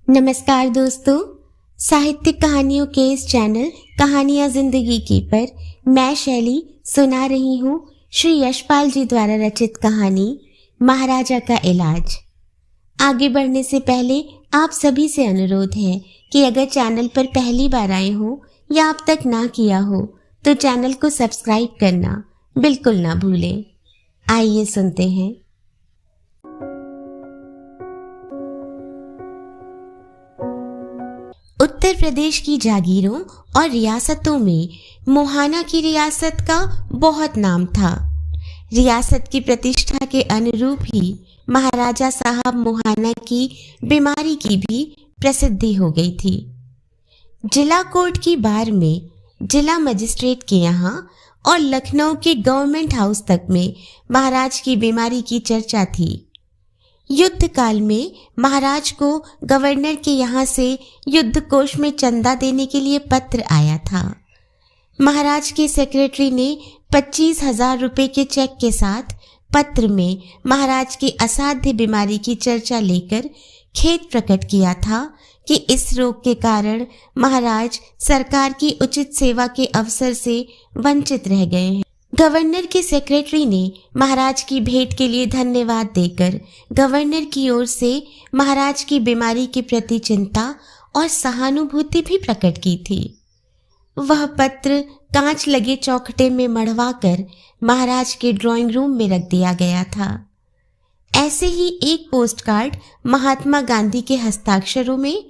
नमस्कार दोस्तों, साहित्यिक कहानियों के इस चैनल कहानियां जिंदगी की पर मैं शैली सुना रही हूँ श्री यशपाल जी द्वारा रचित कहानी महाराजा का इलाज। आगे बढ़ने से पहले आप सभी से अनुरोध है कि अगर चैनल पर पहली बार आए हो या अब तक ना किया हो तो चैनल को सब्सक्राइब करना बिल्कुल ना भूलें। आइए सुनते हैं। उत्तर प्रदेश की जागीरों और रियासतों में मोहाना की रियासत का बहुत नाम था। रियासत की प्रतिष्ठा के अनुरूप ही महाराजा साहब मोहाना की बीमारी की भी प्रसिद्धि हो गई थी। जिला कोर्ट की बार में, जिला मजिस्ट्रेट के यहाँ और लखनऊ के गवर्नमेंट हाउस तक में महाराज की बीमारी की चर्चा थी। युद्ध काल में महाराज को गवर्नर के यहाँ से युद्ध कोष में चंदा देने के लिए पत्र आया था। महाराज के सेक्रेटरी ने 25,000 रुपए के चेक के साथ पत्र में महाराज की असाध्य बीमारी की चर्चा लेकर खेद प्रकट किया था कि इस रोग के कारण महाराज सरकार की उचित सेवा के अवसर से वंचित रह गए हैं। गवर्नर के सेक्रेटरी ने महाराज की भेंट के लिए धन्यवाद देकर गवर्नर की ओर से महाराज की बीमारी के प्रति चिंता और सहानुभूति भी प्रकट की थी। वह पत्र कांच लगे चौखटे में मढ़वाकर महाराज के ड्राइंग रूम में रख दिया गया था। ऐसे ही एक पोस्टकार्ड महात्मा गांधी के हस्ताक्षरों में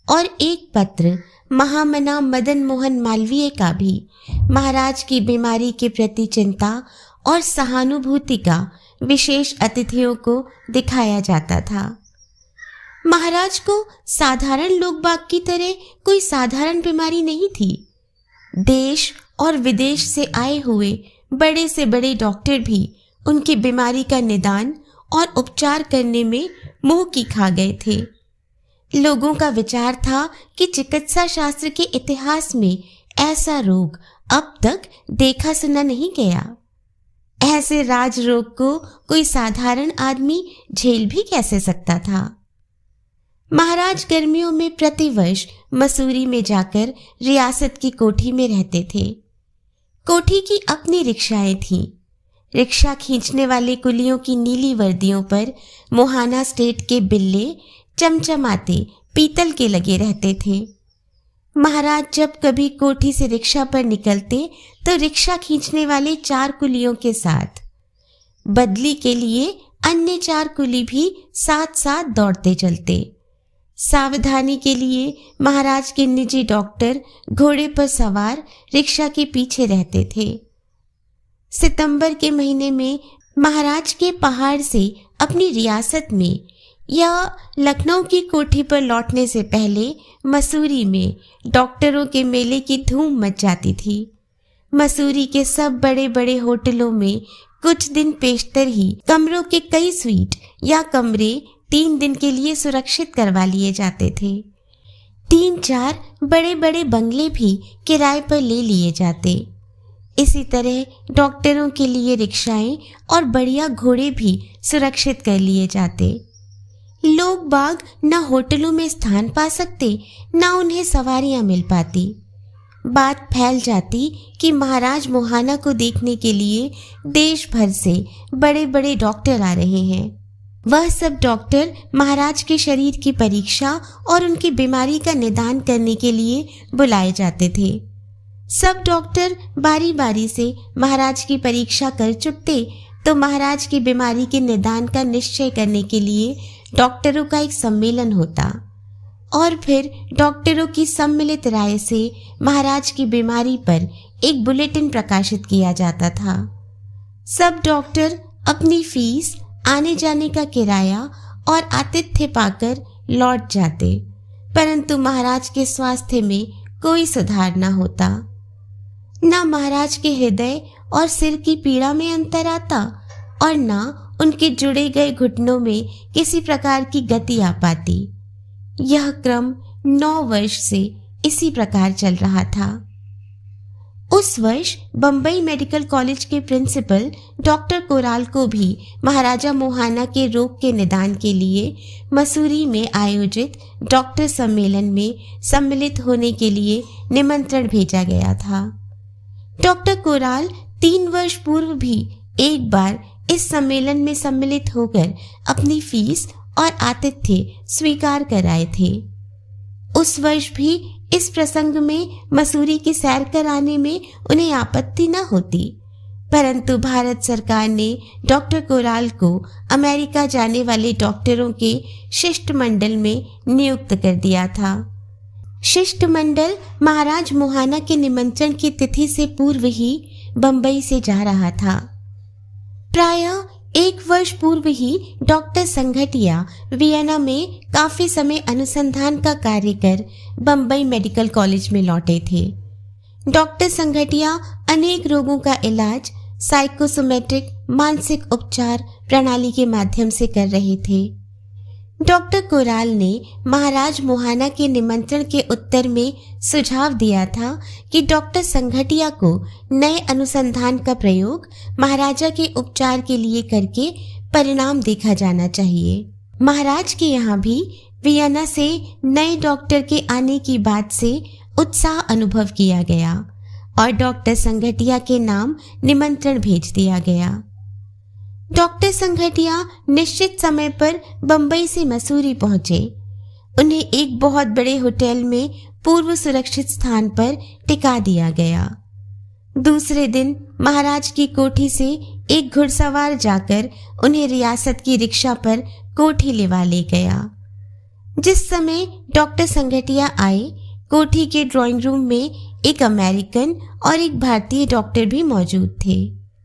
और एक पत्र महामना मदन मोहन मालवीय का भी महाराज की बीमारी के प्रति चिंता और सहानुभूति का विशेष अतिथियों को दिखाया जाता था। महाराज को साधारण लोग बाग की तरह कोई साधारण बीमारी नहीं थी। देश और विदेश से आए हुए बड़े से बड़े डॉक्टर भी उनकी बीमारी का निदान और उपचार करने में मुंह की खा गए थे। लोगों का विचार था कि चिकित्सा शास्त्र के इतिहास में ऐसा रोग अब तक देखा सुना नहीं गया। ऐसे राज रोग को कोई साधारण आदमी झेल भी कैसे सकता था। महाराज गर्मियों में प्रतिवर्ष मसूरी में जाकर रियासत की कोठी में रहते थे। कोठी की अपनी रिक्शाएं थीं। रिक्शा खींचने वाले कुलियों की नीली वर्दियों पर मोहाना स्टेट के बिल्ले चमचमाते पीतल के लगे रहते थे। महाराज जब कभी कोठी से रिक्शा पर निकलते तो रिक्शा खींचने वाले 4 कुलियों के साथ बदली के लिए अन्य 4 कुली भी साथ साथ दौड़ते चलते। सावधानी के लिए महाराज के निजी डॉक्टर घोड़े पर सवार रिक्शा के पीछे रहते थे। सितंबर के महीने में महाराज के पहाड़ से अपनी रियासत में या लखनऊ की कोठी पर लौटने से पहले मसूरी में डॉक्टरों के मेले की धूम मच जाती थी। मसूरी के सब बड़े बड़े होटलों में कुछ दिन पेशतर ही कमरों के कई स्वीट या कमरे 3 दिन के लिए सुरक्षित करवा लिए जाते थे। 3-4 बड़े बड़े बंगले भी किराए पर ले लिए जाते। इसी तरह डॉक्टरों के लिए रिक्शाएं और बढ़िया घोड़े भी सुरक्षित कर लिए जाते। लोग बाग न होटलों में स्थान पा सकते, न उन्हें सवारियां मिल पाती। बात फैल जाती कि महाराज मोहाना को देखने के लिए देश भर से बड़े बड़े डॉक्टर आ रहे हैं। वह सब डॉक्टर महाराज के शरीर की परीक्षा और उनकी बीमारी का निदान करने के लिए बुलाए जाते थे। सब डॉक्टर बारी बारी से महाराज की परीक्षा कर चुकते तो महाराज की बीमारी के निदान का निश्चय करने के लिए डॉक्टरों का एक सम्मेलन होता और फिर डॉक्टरों की सम्मिलित राय से महाराज की बीमारी पर एक बुलेटिन प्रकाशित किया जाता था। सब डॉक्टर अपनी फीस, आने जाने का किराया और आतिथ्य पाकर लौट जाते, परंतु महाराज के स्वास्थ्य में कोई सुधार न होता। न महाराज के हृदय और सिर की पीड़ा में अंतर आता और न उनके जुड़े गए घुटनों में किसी प्रकार की गति आ पाती। यह क्रम 9 वर्ष से इसी प्रकार चल रहा था। उस वर्ष बम्बई मेडिकल कॉलेज के प्रिंसिपल डॉक्टर कोराल को भी महाराजा मोहाना के रोग के निदान के लिए मसूरी में आयोजित डॉक्टर सम्मेलन में सम्मिलित होने के लिए निमंत्रण भेजा गया था। डॉक्टर कोराल 3 वर्ष पूर्व भी एक बार इस सम्मेलन में सम्मिलित होकर अपनी फीस और आतिथ्य स्वीकार कर आए थे। उस वर्ष भी इस प्रसंग में मसूरी की सैर कराने में उन्हें आपत्ति न होती, परंतु भारत सरकार ने डॉक्टर कोराल को अमेरिका जाने वाले डॉक्टरों के शिष्टमंडल में नियुक्त कर दिया था। शिष्टमंडल महाराज मोहाना के निमंत्रण की तिथि से पूर्व ही बंबई से जा रहा था। प्रायः 1 वर्ष पूर्व ही डॉक्टर संघटिया वियना में काफी समय अनुसंधान का कार्य कर बंबई मेडिकल कॉलेज में लौटे थे। डॉक्टर संघटिया अनेक रोगों का इलाज साइकोसोमेटिक मानसिक उपचार प्रणाली के माध्यम से कर रहे थे। डॉक्टर कोराल ने महाराज मोहाना के निमंत्रण के उत्तर में सुझाव दिया था कि डॉक्टर संघटिया को नए अनुसंधान का प्रयोग महाराजा के उपचार के लिए करके परिणाम देखा जाना चाहिए। महाराज के यहाँ भी वियना से नए डॉक्टर के आने की बात से उत्साह अनुभव किया गया और डॉक्टर संघटिया के नाम निमंत्रण भेज दिया गया। डॉक्टर संघटिया निश्चित समय पर बंबई से मसूरी पहुंचे। उन्हें एक बहुत बड़े होटल में पूर्व सुरक्षित स्थान पर टिका दिया गया। दूसरे दिन महाराज की कोठी से एक घुड़सवार जाकर उन्हें रियासत की रिक्शा पर कोठी लेवा ले गया। जिस समय डॉक्टर संघटिया आए, कोठी के ड्राइंग रूम में एक अमेरिकन और एक भारतीय डॉक्टर भी मौजूद थे।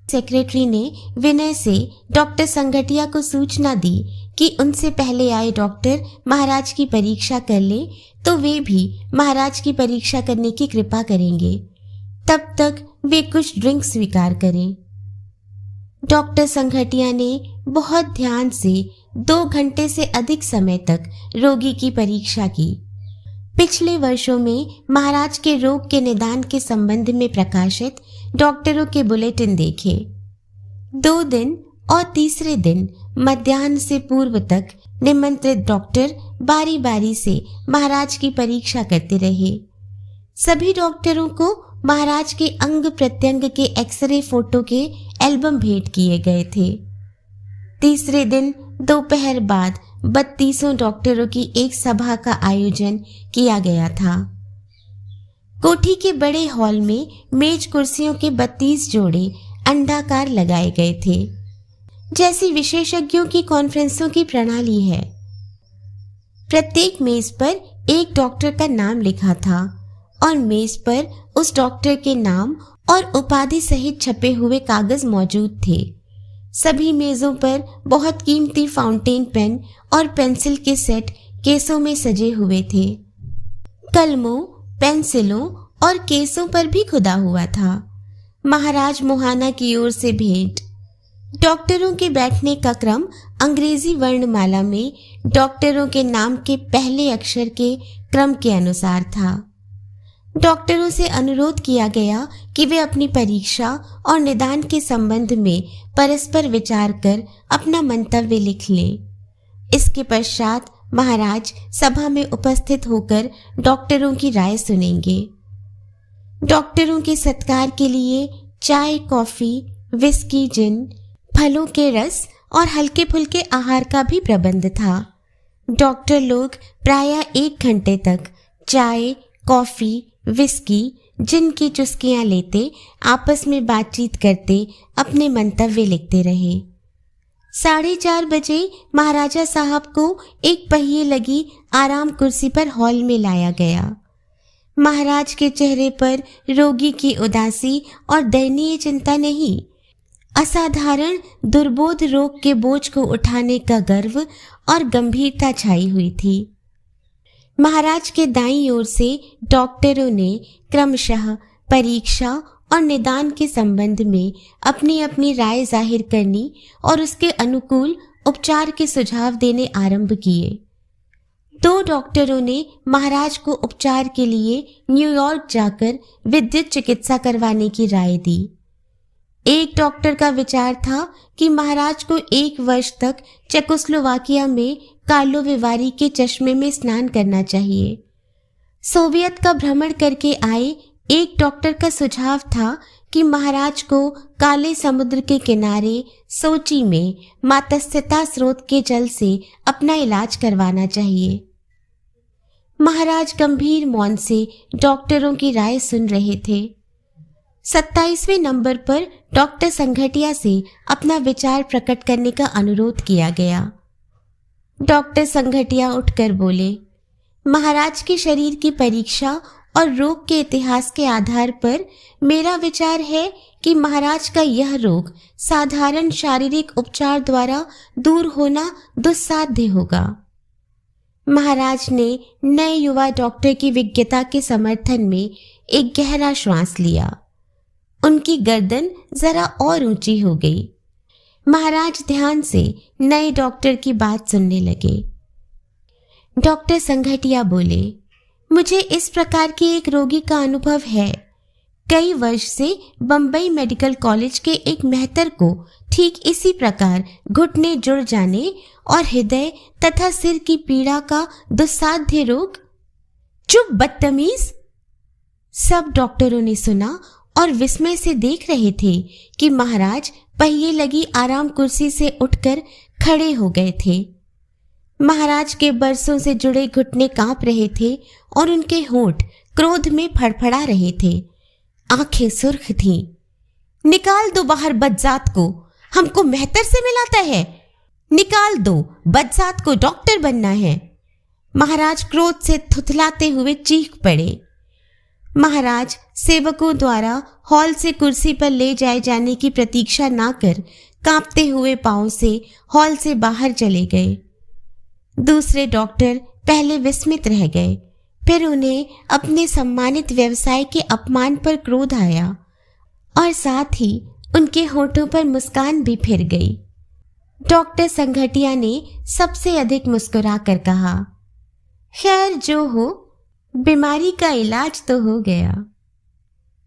सेक्रेटरी ने विनय से डॉक्टर संघटिया को सूचना दी कि उनसे पहले आए डॉक्टर महाराज की परीक्षा कर ले तो वे भी महाराज की परीक्षा करने की कृपा करेंगे, तब तक वे कुछ ड्रिंक स्वीकार करें। डॉक्टर संघटिया ने बहुत ध्यान से 2 घंटे से अधिक समय तक रोगी की परीक्षा की। पिछले वर्षों में महाराज के रोग के निदान के संबंध में प्रकाशित डॉक्टरों के बुलेटिन देखे। 2 दिन और तीसरे दिन मध्याह्न से पूर्व तक निमंत्रित डॉक्टर बारी बारी से महाराज की परीक्षा करते रहे। सभी डॉक्टरों को महाराज के अंग प्रत्यंग के एक्सरे फोटो के एल्बम भेंट किए गए थे। तीसरे दिन दोपहर बाद 32 डॉक्टरों की एक सभा का आयोजन किया गया था। कोठी के बड़े हॉल में मेज कुर्सियों के 32 जोड़े अंडाकार लगाए गए थे, जैसी विशेषज्ञों की कॉन्फ्रेंसों की प्रणाली है। प्रत्येक मेज पर एक डॉक्टर का नाम लिखा था और मेज पर उस डॉक्टर के नाम और उपाधि सहित छपे हुए कागज मौजूद थे। सभी मेजों पर बहुत कीमती फाउंटेन पेन और पेंसिल के सेट केसों में सजे हुए थे। कलमों, पेंसिलों और केसों पर भी खुदा हुआ था। महाराज मोहाना की ओर से भेंट। डॉक्टरों के बैठने का क्रम अंग्रेजी वर्णमाला में डॉक्टरों के नाम के पहले अक्षर के क्रम के अनुसार था। डॉक्टरों से अनुरोध किया गया कि वे अपनी परीक्षा और निदान के संबंध में परस्पर विचार कर अपना मंतव्य लिख लें। इसके पश्चात महाराज सभा में उपस्थित होकर डॉक्टरों की राय सुनेंगे। डॉक्टरों के सत्कार के लिए चाय, कॉफी, विस्की, जिन, फलों के रस और हल्के फुल्के आहार का भी प्रबंध था। डॉक्टर लोग प्रायः 1 घंटे तक चाय, कॉफी, विस्की, जिन की चुस्कियां लेते, आपस में बातचीत करते, अपने मंतव्य लिखते रहे। 4:30 बजे महाराजा साहब को एक पहिए लगी आराम कुर्सी पर हॉल में लाया गया। महाराज के चेहरे पर रोगी की उदासी और दयनीय चिंता नहीं, असाधारण दुर्बोध रोग के बोझ को उठाने का गर्व और गंभीरता छाई हुई थी। महाराज के दाईं ओर से डॉक्टरों ने क्रमशः परीक्षा और निदान के संबंध में अपनी अपनी राय जाहिर करनी और उसके अनुकूल उपचार के सुझाव देने आरंभ किए। 2 डॉक्टरों ने महाराज को उपचार के लिए न्यूयॉर्क जाकर विद्युत चिकित्सा करवाने की राय दी। एक डॉक्टर का विचार था कि महाराज को 1 वर्ष तक चेकोस्लोवाकिया में कार्लोविवारी के चश्मे में स्नान करना चाहिए। सोवियत का भ्रमण करके आए एक डॉक्टर का सुझाव था कि महाराज को काले समुद्र के किनारे सोची में मात्स्यता स्रोत के जल से अपना इलाज करवाना चाहिए। महाराज गंभीर मौन से डॉक्टरों की राय सुन रहे थे। 27वें नंबर पर डॉक्टर संघटिया से अपना विचार प्रकट करने का अनुरोध किया गया। डॉक्टर संघटिया उठकर बोले, महाराज के शरीर की परीक्षा और रोग के इतिहास के आधार पर मेरा विचार है कि महाराज का यह रोग साधारण शारीरिक उपचार द्वारा दूर होना दुस्साध्य होगा। महाराज ने नए युवा डॉक्टर की विज्ञता के समर्थन में एक गहरा श्वास लिया। उनकी गर्दन जरा और ऊंची हो गई। महाराज ध्यान से नए डॉक्टर की बात सुनने लगे। डॉक्टर संघटिया बोले, मुझे इस प्रकार के एक रोगी का अनुभव है। कई वर्ष से बंबई मेडिकल कॉलेज के एक मेहतर को ठीक इसी प्रकार घुटने जुड़ जाने और हृदय तथा सिर की पीड़ा का दुस्साध्य रोग। चुप बदतमीज! सब डॉक्टरों ने सुना और विस्मय से देख रहे थे कि महाराज पहिए लगी आराम कुर्सी से उठकर खड़े हो गए थे। महाराज के बरसों से जुड़े घुटने कांप रहे थे और उनके होंठ क्रोध में फड़फड़ा रहे थे। आंखें सुर्ख थीं। निकाल दो बाहर बदजात को, हमको मेहतर से मिलाता है। निकाल दो, बदजात को डॉक्टर बनना है। महाराज क्रोध से थुथलाते हुए चीख पड़े। महाराज सेवकों द्वारा हॉल से कुर्सी पर ले जाए जाने की प्रतीक्षा ना कर कांपते हुए पांव से हॉल से बाहर चले गए। दूसरे डॉक्टर पहले विस्मित रह गए, फिर उन्हें अपने सम्मानित व्यवसाय के अपमान पर क्रोध आया और साथ ही उनके होठों पर मुस्कान भी फिर गई। डॉक्टर संघटिया ने सबसे अधिक मुस्कुरा कर कहा, खैर जो हो, बीमारी का इलाज तो हो गया।